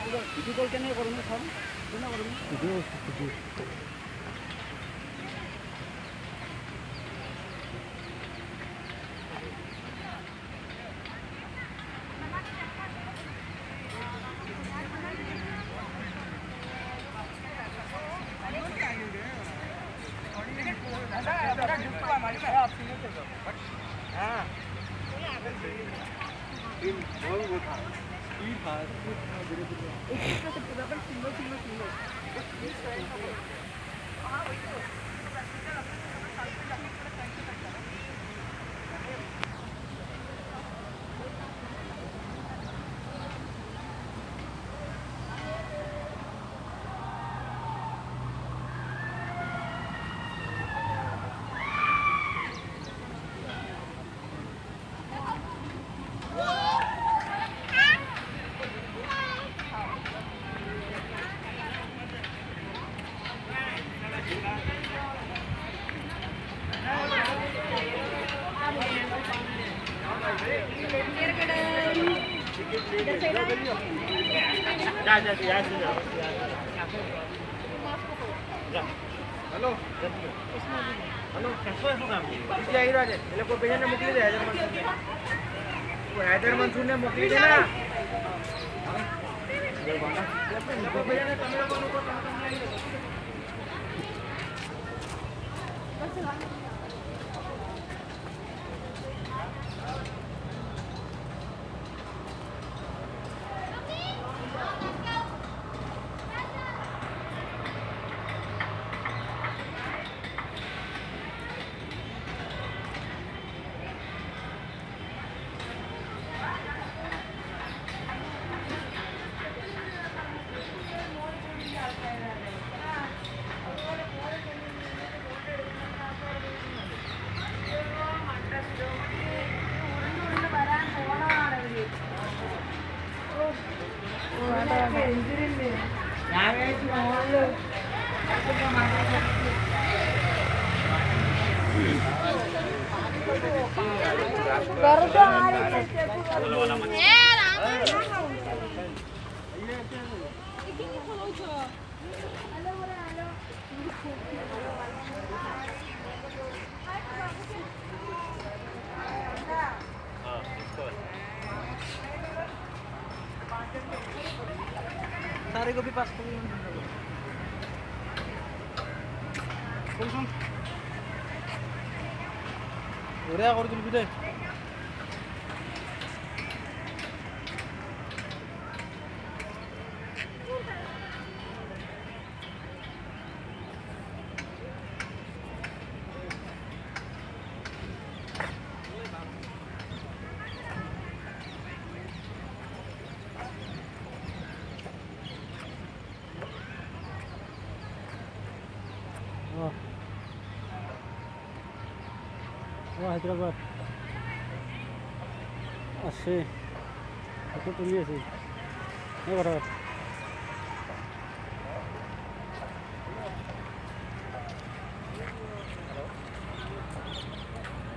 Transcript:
video কল কেন করুন সব কেন করুন ভিডিও हेलो हेलो कैसे हो काम इथे आई राजे એ લોકો પેશન્ટ મોકલી દે હૈદર મંસૂર ને મોકલી દે ના તમે લોકોનું તો सारे को भी पास कौन ओरे और तुम भी दे हैदराबाद আসে কত তুলি আছে এ বরাবর